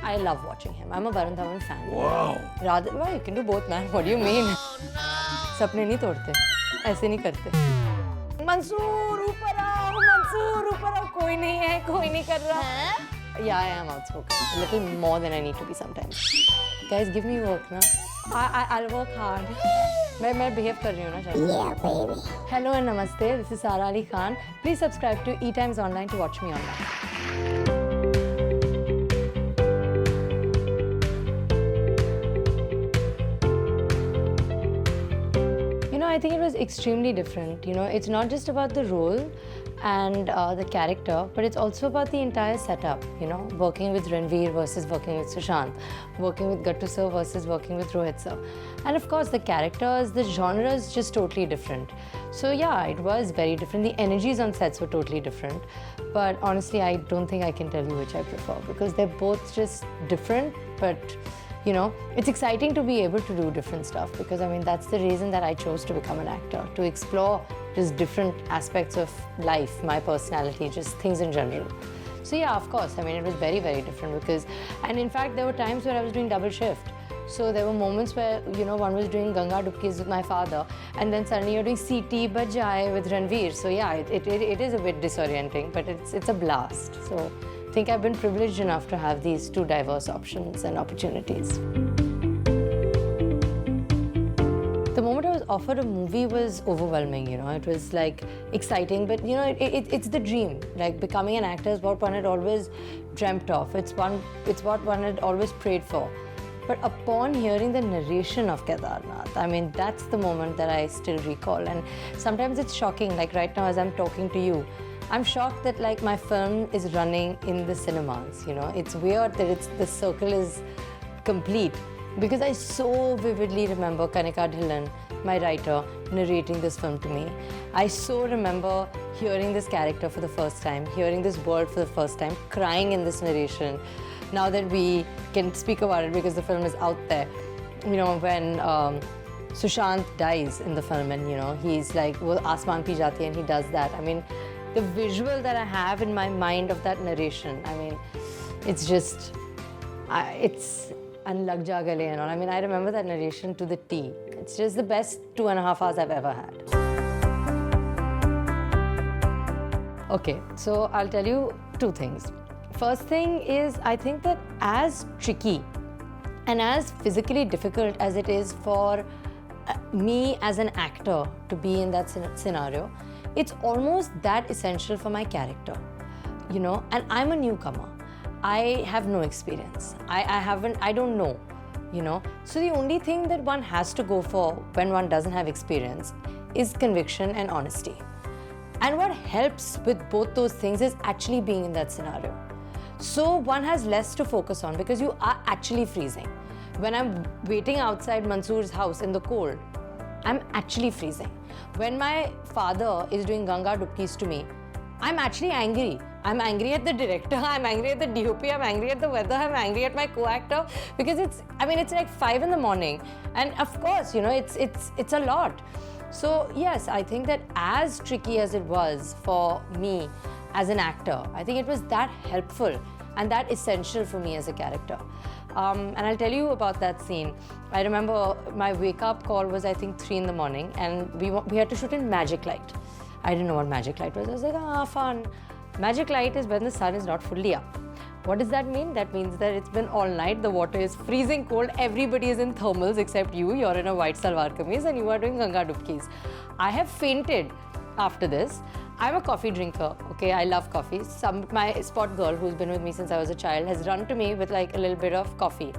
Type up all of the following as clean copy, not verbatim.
I love watching him. I'm a Varun Dhawan fan. Wow. Rather, well, you can do both, man. What do you mean? सपने नहीं तोड़ते, ऐसे नहीं करते. मंसूर ऊपर आओ, कोई नहीं है, कोई नहीं कर रहा. Yeah, I am outspoken. A little more than I need to be sometimes. Guys, give me work, na. I'll work hard. मैं behave कर रही हूँ ना शायद. Yeah, baby. Hello and namaste. This is Sara Ali Khan. Please subscribe to E-Times Online to watch me online. I think it was extremely different. It's not just about the role and the character, but it's also about the entire setup. Working with Ranveer versus working with Sushant, working with Gattu sir versus working with Rohit sir. And of course, the characters, the genre is just totally different. So yeah, it was very different. The energies on sets were totally different. But honestly, I don't think I can tell you which I prefer because they're both just different, but it's exciting to be able to do different stuff because that's the reason that I chose to become an actor, to explore just different aspects of life, my personality, just things in general. So yeah, of course, it was very, very different because, and in fact, there were times where I was doing double shift. So there were moments where, one was doing Ganga Dubkis with my father and then suddenly you're doing CT Bajai with Ranveer. So yeah, it is a bit disorienting, but it's a blast. So I think I've been privileged enough to have these two diverse options and opportunities. The moment I was offered a movie was overwhelming, It was like exciting, but it's the dream. Like becoming an actor is what one had always dreamt of. It's what one had always prayed for. But upon hearing the narration of Kedarnath, that's the moment that I still recall. And sometimes it's shocking, like right now as I'm talking to you, I'm shocked that like my film is running in the cinemas, It's weird that the circle is complete because I so vividly remember Kanika Dhillon, my writer, narrating this film to me. I so remember hearing this character for the first time, hearing this word for the first time, crying in this narration. Now that we can speak about it because the film is out there, when Sushant dies in the film and, he's like, wo aasmaan pi jati hai, and he does that. The visual that I have in my mind of that narration, it's just, it's unlag ja gale and all. I remember that narration to the T. It's just the best 2.5 hours I've ever had. Okay, so I'll tell you two things. First thing is, I think that as tricky and as physically difficult as it is for me as an actor to be in that scenario, it's almost that essential for my character, and I'm a newcomer. I have no experience. I don't know, So the only thing that one has to go for when one doesn't have experience is conviction and honesty. And what helps with both those things is actually being in that scenario. So one has less to focus on because you are actually freezing. When I'm waiting outside Mansoor's house in the cold, I'm actually freezing. When my father is doing Ganga Dubkis to me, I'm actually angry. I'm angry at the director, I'm angry at the DOP, I'm angry at the weather, I'm angry at my co-actor because it's like 5 in the morning. And of course, it's a lot. So yes, I think that as tricky as it was for me as an actor, I think it was that helpful and that essential for me as a character. And I'll tell you about that scene. I remember my wake-up call was I think 3 in the morning and we had to shoot in magic light. I didn't know what magic light was. I was like, fun. Magic light is when the sun is not fully up. What does that mean? That means that it's been all night, the water is freezing cold, everybody is in thermals except you're in a white salwar kameez and you are doing Ganga Dubkis. I have fainted after this. I'm a coffee drinker, okay, I love coffee. My spot girl who's been with me since I was a child has run to me with like a little bit of coffee.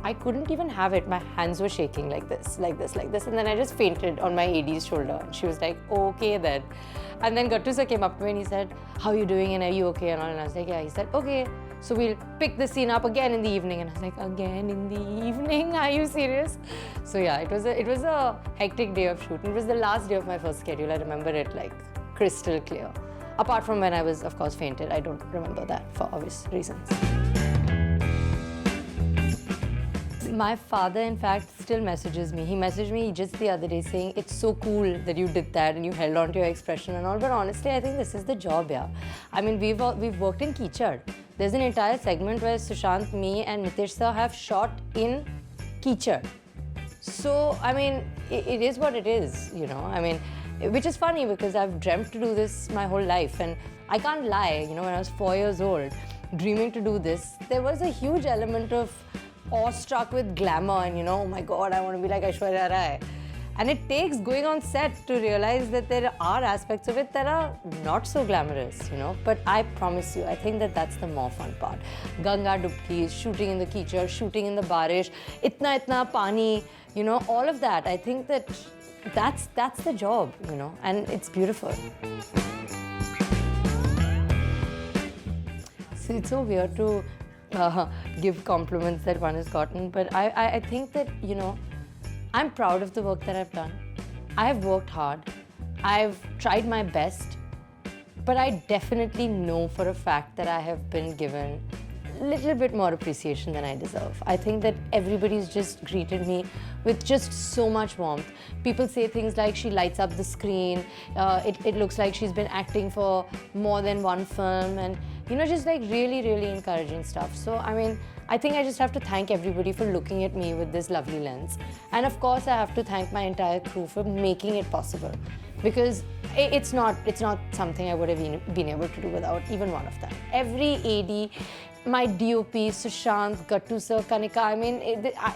I couldn't even have it, my hands were shaking like this, and then I just fainted on my AD's shoulder. And she was like, okay then. And then Gattu sir came up to me and he said, how are you doing and are you okay and all? And I was like, yeah. He said, okay, so we'll pick the scene up again in the evening. And I was like, again in the evening? Are you serious? So yeah, it was a hectic day of shooting. It was the last day of my first schedule. I remember it like crystal clear. Apart from when I was, of course, fainted. I don't remember that for obvious reasons. My father, in fact, still messages me. He messaged me just the other day saying, it's so cool that you did that and you held on to your expression and all. But honestly, I think this is the job, yeah. We've worked in Kichad. There's an entire segment where Sushant, me and Nitish sir have shot in Kichad. So, I mean, it is what it is, you know. I mean, which is funny because I've dreamt to do this my whole life. And I can't lie, you know, when I was 4 years old, dreaming to do this, there was a huge element of awestruck with glamour and, you know, oh my God, I want to be like Aishwarya Rai. And it takes going on set to realize that there are aspects of it that are not so glamorous, you know. But I promise you, I think that that's the more fun part. Ganga dubkis, shooting in the Kichad, shooting in the barish, itna pani, you know, all of that. I think that that's the job, you know, and it's beautiful. So it's so weird to give compliments that one has gotten, but I think that, you know, I'm proud of the work that I've done. I've worked hard. I've tried my best. But I definitely know for a fact that I have been given a little bit more appreciation than I deserve. I think that everybody's just greeted me with just so much warmth. People say things like she lights up the screen, it looks like she's been acting for more than one film, and you know, just like really, really encouraging stuff. So, I mean, I think I just have to thank everybody for looking at me with this lovely lens. And of course, I have to thank my entire crew for making it possible. Because it's not something I would have been able to do without even one of them. Every AD, my DOP, Sushant, Gattu sir, Kanika, I mean,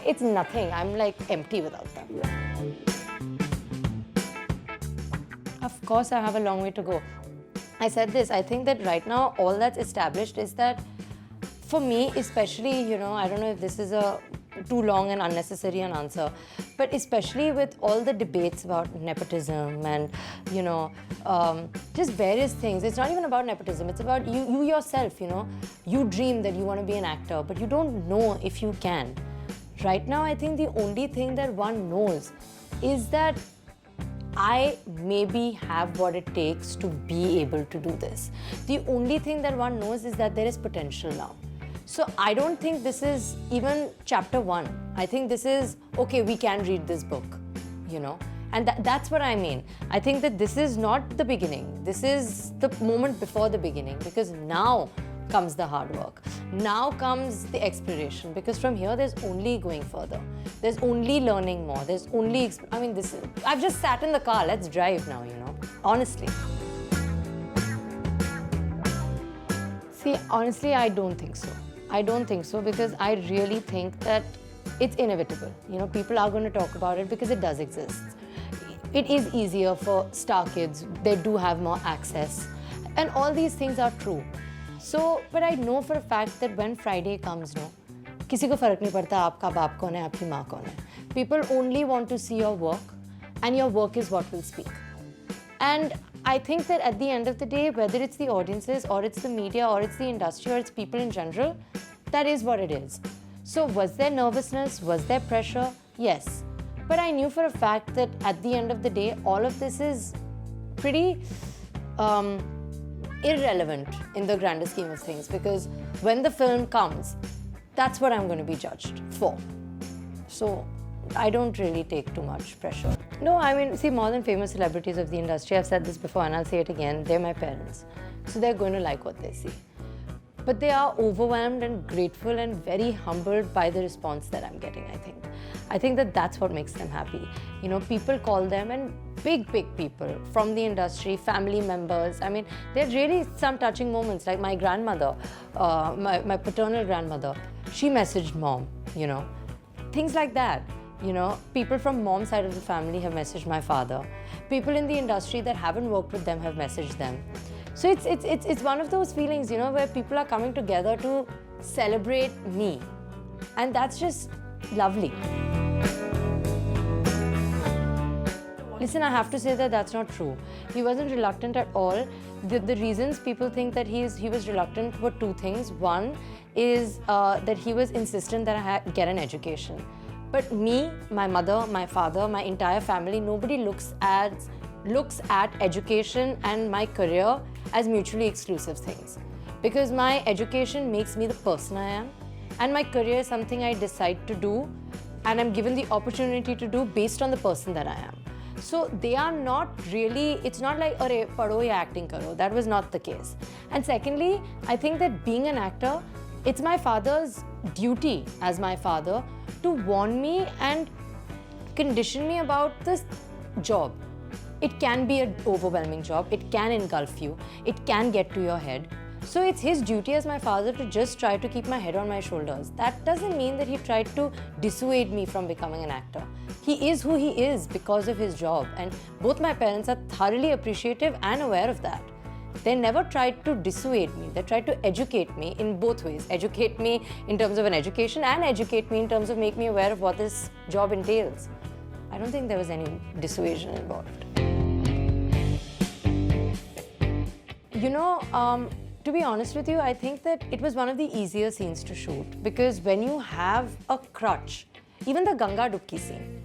it's nothing. I'm like empty without them. Of course, I have a long way to go. I said this, I think that right now all that's established is that for me, especially, you know, I don't know if this is a too long and unnecessary an answer, but especially with all the debates about nepotism and, you know, just various things. It's not even about nepotism, it's about you yourself, you know. You dream that you want to be an actor, but you don't know if you can. Right now, I think the only thing that one knows is that I maybe have what it takes to be able to do this. The only thing that one knows is that there is potential now. So I don't think this is even chapter 1. I think this is, okay, we can read this book, you know. And that's what I mean. I think that this is not the beginning. This is the moment before the beginning, because now comes the hard work. Now comes the exploration, because from here there's only going further. There's only learning more. There's only, I've just sat in the car, let's drive now, you know, honestly. See, honestly, I don't think so. I don't think so, because I really think that it's inevitable. You know, people are going to talk about it because it does exist. It is easier for star kids. They do have more access. And all these things are true. So, but I know for a fact that when Friday comes, no, किसी को फर्क नहीं पड़ता आपका बाप कौन है, आपकी माँ कौन है. People only want to see your work, and your work is what will speak. And I think that at the end of the day, whether it's the audiences or it's the media or it's the industry or it's people in general, that is what it is. So was there nervousness? Was there pressure? Yes. But I knew for a fact that at the end of the day, all of this is pretty irrelevant in the grander scheme of things, because when the film comes, that's what I'm going to be judged for. So I don't really take too much pressure. No, I mean, see, more than famous celebrities of the industry, I've said this before and I'll say it again, they're my parents. So they're going to like what they see. But they are overwhelmed and grateful and very humbled by the response that I'm getting, I think. I think that that's what makes them happy. You know, people call them, and big people from the industry, family members. I mean, there are really some touching moments, like my grandmother, my paternal grandmother, she messaged mom, you know. Things like that. You know, people from mom's side of the family have messaged my father. People in the industry that haven't worked with them have messaged them. So it's one of those feelings, you know, where people are coming together to celebrate me. And that's just lovely. Listen, I have to say that that's not true. He wasn't reluctant at all. The reasons people think that he was reluctant were two things. One is that he was insistent that I get an education. But me, my mother, my father, my entire family, nobody looks at education and my career as mutually exclusive things. Because my education makes me the person I am, and my career is something I decide to do and I'm given the opportunity to do based on the person that I am. So they are not really, it's not like, "Arey, padho ya acting karo." That was not the case. And secondly, I think that being an actor, it's my father's duty as my father to warn me and condition me about this job. It can be an overwhelming job, it can engulf you, it can get to your head. So it's his duty as my father to just try to keep my head on my shoulders. That doesn't mean that he tried to dissuade me from becoming an actor. He is who he is because of his job, and both my parents are thoroughly appreciative and aware of that. They never tried to dissuade me. They tried to educate me in both ways. Educate me in terms of an education and educate me in terms of make me aware of what this job entails. I don't think there was any dissuasion involved. You know, to be honest with you, I think that it was one of the easier scenes to shoot because when you have a crutch, even the Ganga Dubki scene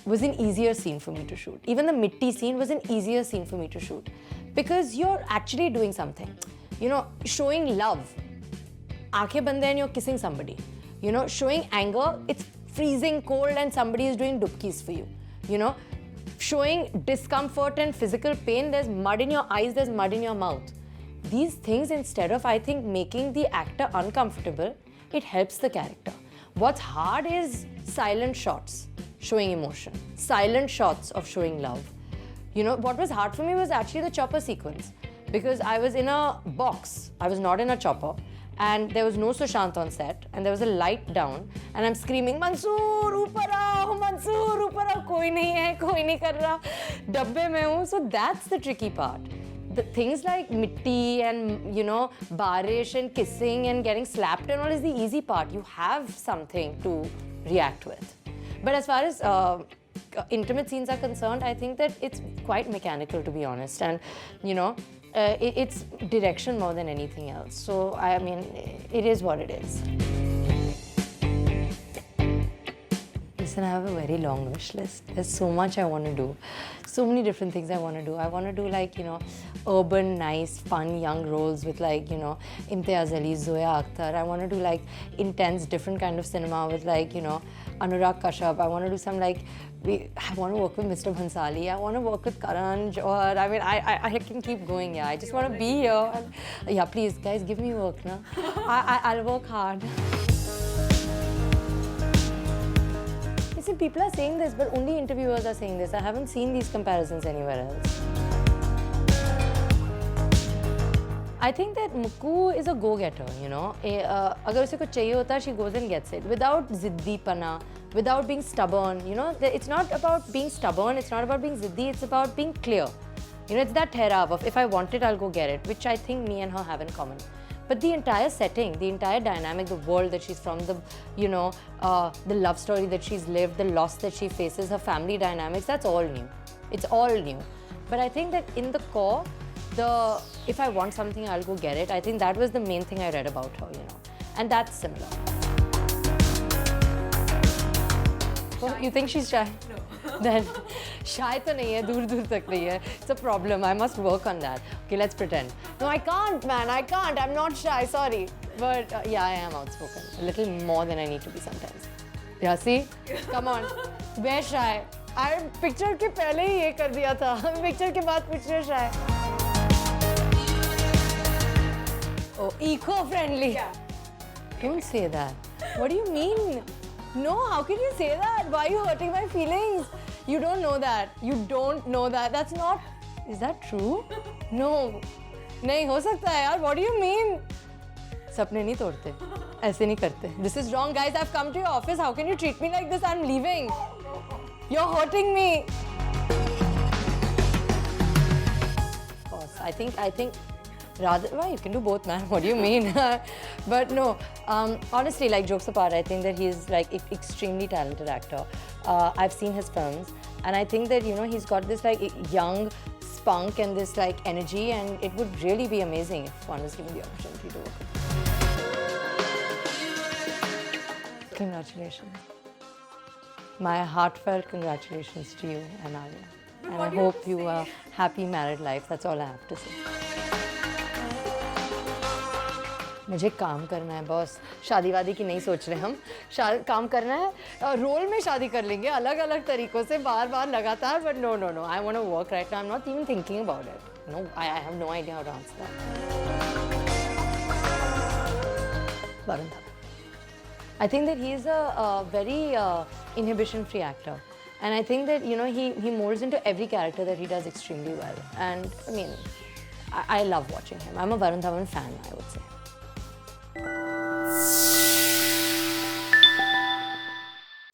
was an easier scene for me to shoot. Even the Mitti scene was an easier scene for me to shoot because you're actually doing something. You know, showing love. Aankhein band and you're kissing somebody. You know, showing anger, it's freezing cold and somebody is doing dubkis for you. You know, showing discomfort and physical pain, there's mud in your eyes, there's mud in your mouth. These things, instead of, I think, making the actor uncomfortable, it helps the character. What's hard is silent shots showing emotion, silent shots of showing love. You know, what was hard for me was actually the chopper sequence because I was in a box, I was not in a chopper, and there was no Sushant on set, and there was a light down, and I'm screaming, "Mansoor, upar aao, Mansoor, upar aao, koi nahi hai, koi nahi kar raha, dabbe mein hu." So that's the tricky part. The things like mitti and, you know, barish and kissing and getting slapped and all is the easy part. You have something to react with. But as far as intimate scenes are concerned, I think that it's quite mechanical, to be honest. And, you know, it's direction more than anything else. So, I mean, it is what it is. Listen, I have a very long wish list. There's so much I want to do. So many different things I want to do. I want to do, like, you know, urban, nice, fun, young roles with, like, you know, Imtiaz Ali, Zoya Akhtar. I want to do, like, intense, different kind of cinema with, like, you know, Anurag Kashyap. I want to do some, like, I want to work with Mr. Bhansali. I want to work with Karan Johar. I mean, I can keep going, yeah. I just want to be here. And, yeah, please, guys, give me work, na. I'll work hard. Listen, people are saying this, but only interviewers are saying this. I haven't seen these comparisons anywhere else. I think that Mukku is a go-getter, you know. Agar usse kuch chahiye hota, she goes and gets it without ziddipana, without being stubborn. You know, it's not about being stubborn, it's not about being ziddi, it's about being clear. You know, it's that tehrav of if I want it, I'll go get it, which I think me and her have in common. But the entire setting, the entire dynamic, the world that she's from, the, you know, the love story that she's lived, the loss that she faces, her family dynamics, that's all new. It's all new. But I think that in the core, if I want something, I'll go get it. I think that was the main thing I read about her, you know. And that's similar. Oh, you think she's shy? No. Then, shy to nahi hai, dur tak nahi hai. It's a problem. I must work on that. Okay, let's pretend. No, I can't, man. I can't. I'm not shy. Sorry. But yeah, I am outspoken. A little more than I need to be sometimes. Yeah, see? Come on. We're shy. I picture ke pehle hi ye kar diya tha. Picture ke baad puch rahe shy. Oh, eco-friendly. Yeah. Don't say that. What do you mean? No, how can you say that? Why are you hurting my feelings? You don't know that. You don't know that. That's not... Is that true? No. Nahi, ho sakta hai yaar. What do you mean? Sapne nahi todte. Aise nahi karte. This is wrong, guys. I've come to your office. How can you treat me like this? I'm leaving. You're hurting me. Of course. I think rather, well, you can do both, man. What do you mean? But no, honestly, like, jokes apart, I think that he's like extremely talented actor. I've seen his films, and I think that, you know, he's got this like young spunk and this like energy, and it would really be amazing if one was given the opportunity to work with him. Congratulations. My heartfelt congratulations to you and Arya. And I hope you have a happy married life. That's all I have to say. मुझे काम करना है boss, शादी वादी की नहीं सोच रहे हम, काम करना है, रोल में शादी कर लेंगे अलग अलग तरीकों से, बार बार लगातार, but no no no, I want to work right now, I am not even thinking about it, no, I have no idea how to answer that. Varun Dhawan. I think that he is a very inhibition-free actor, and I think that, you know, he molds into every character that he does extremely well. And I mean, I love watching him. I'm a Varun Dhawan fan, I would say.